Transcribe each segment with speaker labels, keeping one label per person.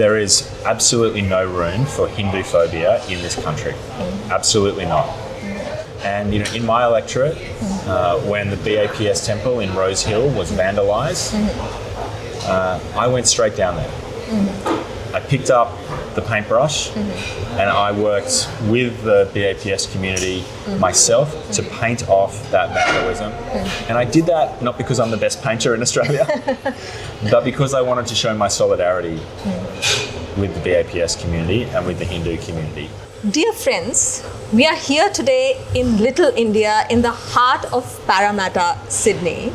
Speaker 1: there is absolutely no room for Hindu phobia in this country. Absolutely not. And in my electorate, when the BAPS temple in Rose Hill was vandalised, I went straight down there. I picked up the paintbrush and I worked with the BAPS community myself to paint off that vandalism. And I did that not because I'm the best painter in Australia, but because I wanted to show my solidarity with the BAPS community and with the Hindu community.
Speaker 2: Dear friends, we are here today in Little India in the heart of Parramatta, Sydney.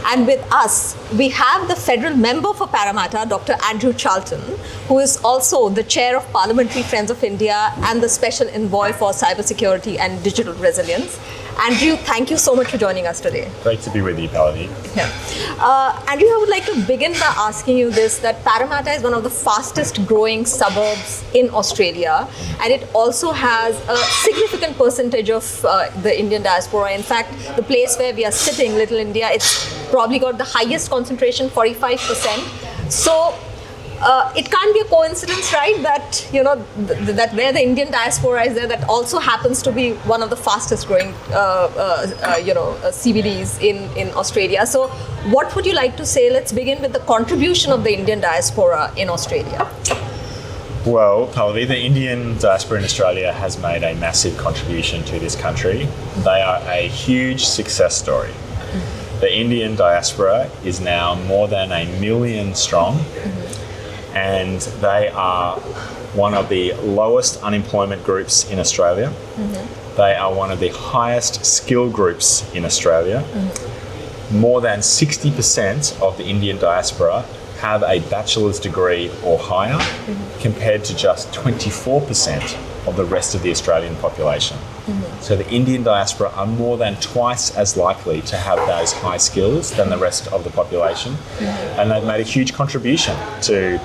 Speaker 2: And with us, we have the Federal Member for Parramatta, Dr. Andrew Charlton, who is also the Chair of Parliamentary Friends of India and the Special Envoy for Cybersecurity and Digital Resilience. Andrew, thank you so much for joining us today.
Speaker 1: Great to be with you, Pallavi.
Speaker 2: Yeah. Andrew, I would like to begin by asking you this, that Parramatta is one of the fastest growing suburbs in Australia, and it also has a significant percentage of the Indian diaspora. In fact, the place where we are sitting, Little India, it's probably got the highest concentration, 45%. So it can't be a coincidence, right, that that where the Indian diaspora is there, that also happens to be one of the fastest growing CBDs in Australia. So what would you like to say? Let's begin with the contribution of the Indian diaspora in Australia.
Speaker 1: Well, Pallavi, the Indian diaspora in Australia has made a massive contribution to this country. They are a huge success story. The Indian diaspora is now more than 1 million strong. And they are one of the lowest unemployment groups in Australia. They are one of the highest skill groups in Australia. More than 60% of the Indian diaspora have a bachelor's degree or higher, compared to just 24% of the rest of the Australian population. So the Indian diaspora are more than twice as likely to have those high skills than the rest of the population. And they've made a huge contribution to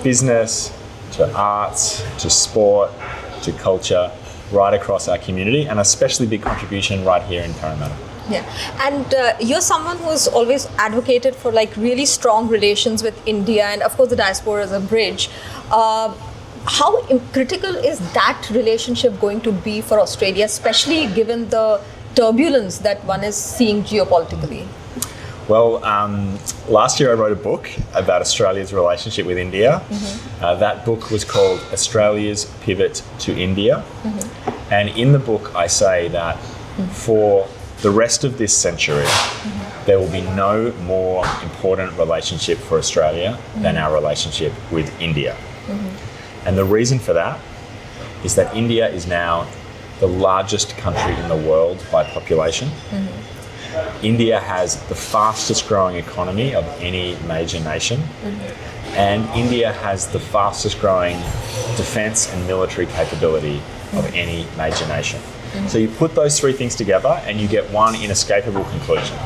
Speaker 1: business, to arts, to sport, to culture, right across our community, and especially big contribution right here in Parramatta.
Speaker 2: Yeah, and you're someone who's always advocated for really strong relations with India, and of course the diaspora is a bridge. How critical is that relationship going to be for Australia, especially given the turbulence that one is seeing geopolitically?
Speaker 1: Well, last year I wrote a book about Australia's relationship with India. That book was called Australia's Pivot to India. And in the book I say that for the rest of this century, there will be no more important relationship for Australia than our relationship with India. And the reason for that is that India is now the largest country in the world by population. India has the fastest growing economy of any major nation. And India has the fastest growing defense and military capability of any major nation. So you put those three things together and you get one inescapable conclusion.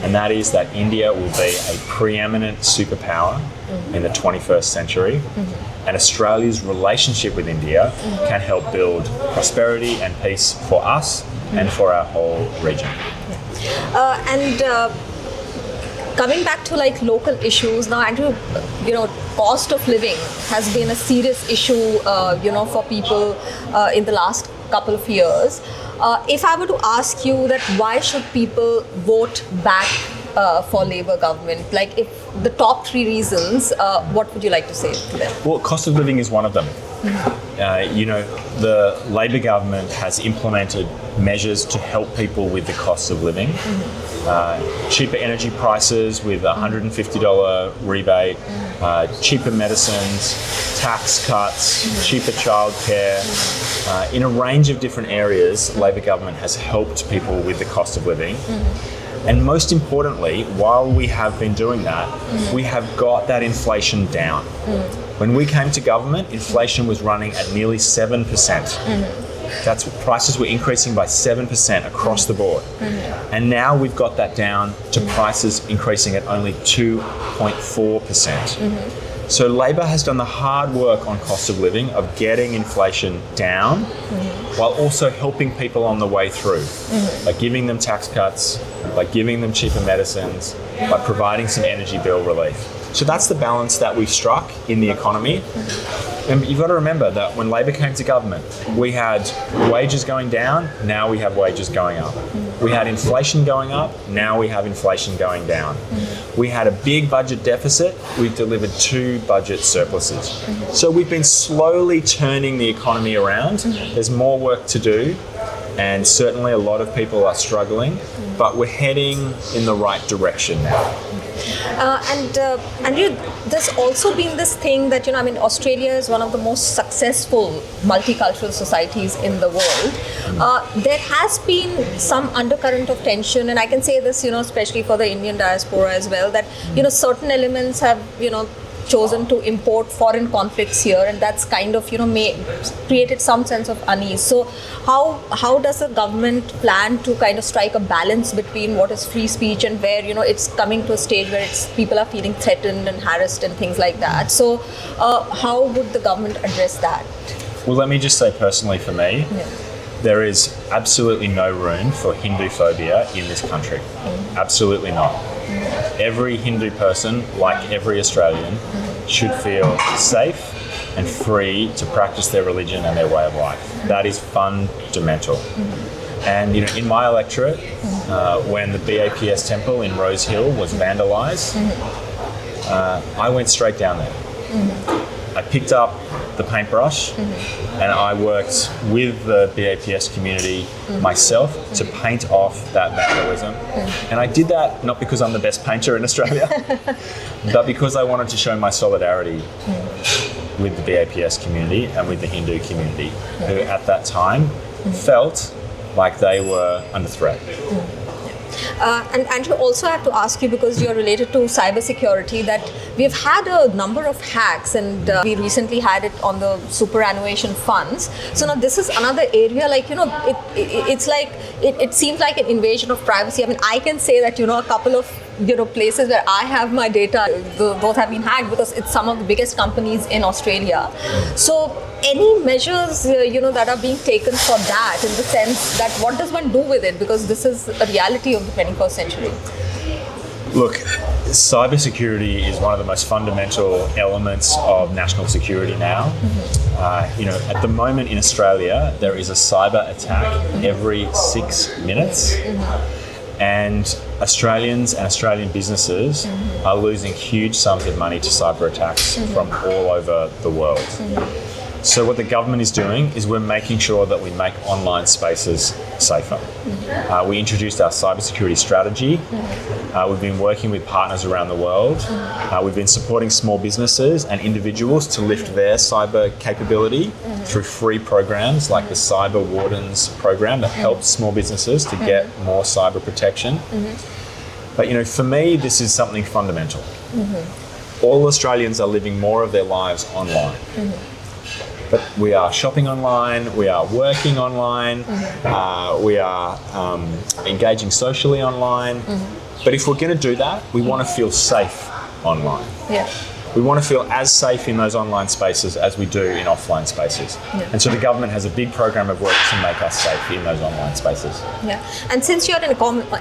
Speaker 1: And that is that India will be a preeminent superpower in the 21st century. And Australia's relationship with India can help build prosperity and peace for us and for our whole region.
Speaker 2: Coming back to local issues now, Andrew, cost of living has been a serious issue, for people in the last couple of years. If I were to ask you that why should people vote back for Labour government, if the top three reasons, what would you like to say to them?
Speaker 1: Well, cost of living is one of them. The Labor government has implemented measures to help people with the cost of living. Cheaper energy prices with a $150 rebate, cheaper medicines, tax cuts, cheaper childcare. In a range of different areas, Labor government has helped people with the cost of living. And most importantly, while we have been doing that, we have got that inflation down. When we came to government, inflation was running at nearly 7%. That's what prices were increasing by 7% across the board. And now we've got that down to prices increasing at only 2.4%. So Labor has done the hard work on cost of living of getting inflation down while also helping people on the way through, by giving them tax cuts, by giving them cheaper medicines, by providing some energy bill relief. So that's the balance that we've struck in the economy. And you've got to remember that when Labor came to government, we had wages going down, now we have wages going up. We had inflation going up, now we have inflation going down. We had a big budget deficit, we've delivered 2 budget surpluses. So we've been slowly turning the economy around. There's more work to do, and certainly a lot of people are struggling, but we're heading in the right direction now.
Speaker 2: Andrew, there's also been this thing that, Australia is one of the most successful multicultural societies in the world. There has been some undercurrent of tension, and I can say this, especially for the Indian diaspora as well, that, certain elements have, chosen to import foreign conflicts here, and that's kind of created some sense of unease. So how does the government plan to kind of strike a balance between what is free speech and where it's coming to a stage where people are feeling threatened and harassed and things like that? So how would the government address that?
Speaker 1: Well, let me just say personally for me, there is absolutely no room for Hindu phobia in this country. Absolutely not. Every Hindu person, like every Australian, should feel safe and free to practice their religion and their way of life. That is fundamental. And in my electorate, when the BAPS temple in Rose Hill was vandalised, I went straight down there. I picked up the paintbrush and I worked with the BAPS community myself to paint off that vandalism. And I did that not because I'm the best painter in Australia, but because I wanted to show my solidarity with the BAPS community and with the Hindu community, who at that time felt like they were under threat.
Speaker 2: And Andrew, also have to ask you, because you're related to cybersecurity, that we've had a number of hacks, and we recently had it on the superannuation funds. So now this is another area, it seems like an invasion of privacy. I mean, I can say that, a couple of places where I have my data, those have been hacked because it's some of the biggest companies in Australia. So any measures, that are being taken for that, in the sense that what does one do with it? Because this is a reality of the 21st century.
Speaker 1: Look, cybersecurity is one of the most fundamental elements of national security now. At the moment in Australia, there is a cyber attack every 6 minutes. And Australians and Australian businesses are losing huge sums of money to cyber attacks from all over the world. So what the government is doing is we're making sure that we make online spaces safer. We introduced our cybersecurity strategy. We've been working with partners around the world. We've been supporting small businesses and individuals to lift their cyber capability through free programs like the Cyber Wardens program that helps small businesses to get more cyber protection. But for me, this is something fundamental. All Australians are living more of their lives online. But we are shopping online, we are working online, we are engaging socially online. But if we're going to do that, we want to feel safe online. We want to feel as safe in those online spaces as we do in offline spaces. And so the government has a big program of work to make us safe in those online spaces.
Speaker 2: And since you're an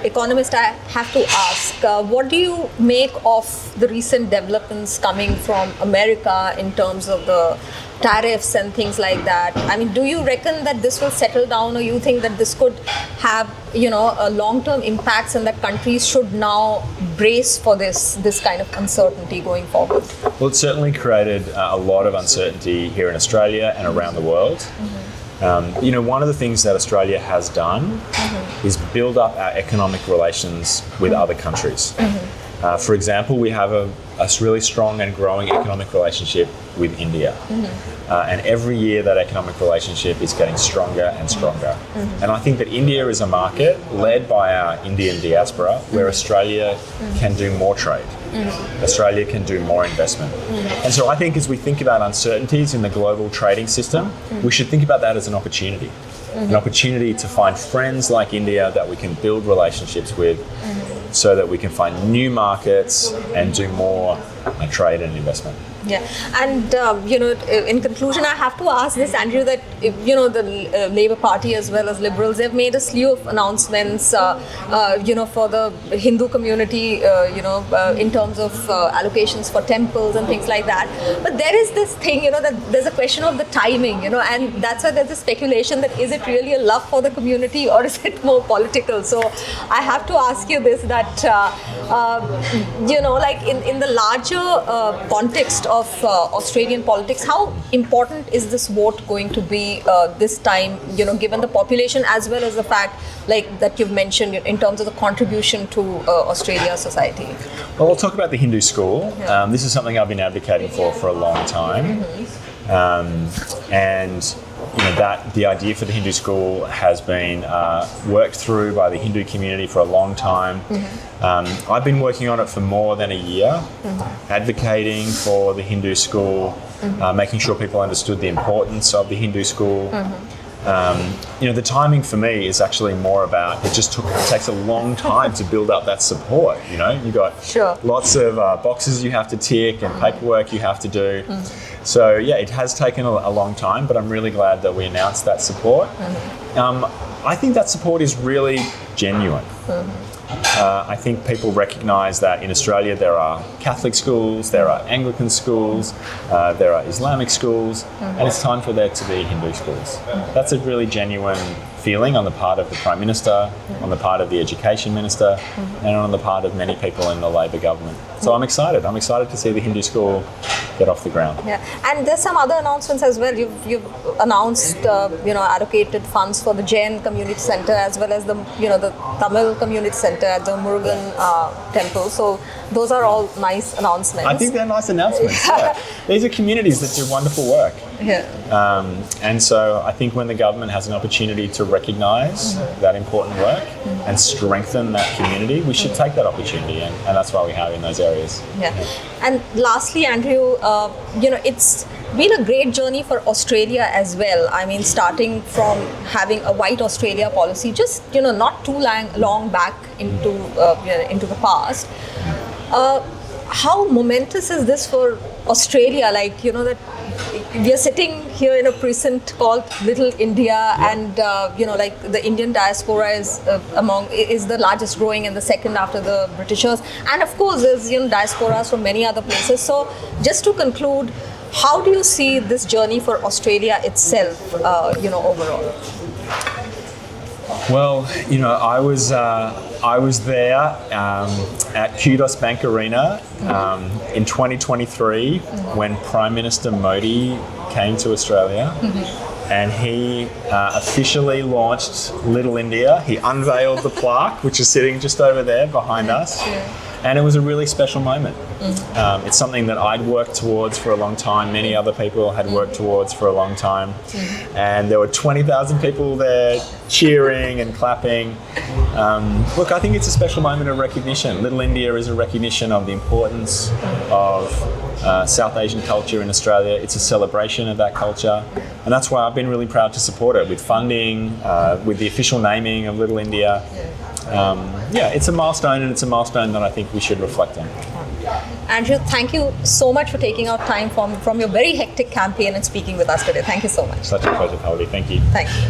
Speaker 2: economist, I have to ask, what do you make of the recent developments coming from America in terms of the tariffs and things like that? I mean, do you reckon that this will settle down, or you think that this could have, a long-term impacts, and that countries should now brace for this kind of uncertainty going forward?
Speaker 1: Well, it's certainly created a lot of uncertainty here in Australia and around the world. One of the things that Australia has done is build up our economic relations with other countries. For example, we have a really strong and growing economic relationship with India. And every year that economic relationship is getting stronger and stronger. And I think that India is a market led by our Indian diaspora where Australia can do more trade. Australia can do more investment. And so I think as we think about uncertainties in the global trading system, we should think about that as an opportunity. An opportunity to find friends like India that we can build relationships with, so that we can find new markets and do more trade and investment.
Speaker 2: Yeah, and in conclusion, I have to ask this, Andrew, that the Labour Party as well as Liberals, they've made a slew of announcements, for the Hindu community, in terms of allocations for temples and things like that. But there is this thing, that there's a question of the timing, and that's why there's a speculation that is it really a love for the community or is it more political? So I have to ask you this, that like in the larger context of Australian politics, how important is this vote going to be this time, given the population as well as the fact like that you've mentioned in terms of the contribution to Australia's society?
Speaker 1: Well, we'll talk about the Hindu school. This is something I've been advocating for a long time. And that the idea for the Hindu school has been worked through by the Hindu community for a long time. I've been working on it for more than a year, advocating for the Hindu school, making sure people understood the importance of the Hindu school. The timing for me is actually more about it takes a long time to build up that support. You got lots of boxes you have to tick and paperwork you have to do. So yeah, it has taken a long time, but I'm really glad that we announced that support. I think that support is really genuine. I think people recognise that in Australia there are Catholic schools, there are Anglican schools, there are Islamic schools, and it's time for there to be Hindu schools. That's a really genuine feeling on the part of the Prime Minister, on the part of the Education Minister, and on the part of many people in the Labor government. So I'm excited. I'm excited to see the Hindu school get off the ground.
Speaker 2: Yeah, and there's some other announcements as well. You've announced, allocated funds for the Jain Community Centre as well as the Tamil Community Centre at the Murugan Temple. So those are all nice announcements.
Speaker 1: I think they're nice announcements. Yeah. These are communities that do wonderful work.
Speaker 2: Yeah.
Speaker 1: And so I think when the government has an opportunity to recognise that important work and strengthen that community, we should take that opportunity, and that's why we have in those areas.
Speaker 2: Yeah. And lastly, Andrew, it's been a great journey for Australia as well. I mean, starting from having a White Australia policy, just not too long back into the past. How momentous is this for Australia? Like, that we are sitting here in a precinct called Little India, and the Indian diaspora is the largest growing and the second after the Britishers, and of course there's diasporas from many other places. So just to conclude, how do you see this journey for Australia itself, overall?
Speaker 1: Well, I was there at Kudos Bank Arena in 2023 when Prime Minister Modi came to Australia, and he officially launched Little India. He unveiled the plaque, which is sitting just over there behind us. And it was a really special moment. It's something that I'd worked towards for a long time. Many other people had worked towards for a long time. And there were 20,000 people there cheering and clapping. Look, I think it's a special moment of recognition. Little India is a recognition of the importance of South Asian culture in Australia. It's a celebration of that culture. And that's why I've been really proud to support it with funding, with the official naming of Little India. It's a milestone, and it's a milestone that I think we should reflect on.
Speaker 2: Andrew, thank you so much for taking out time from your very hectic campaign and speaking with us today. Thank you so much.
Speaker 1: Such a pleasure, Pauli. Thank you.
Speaker 2: Thank you.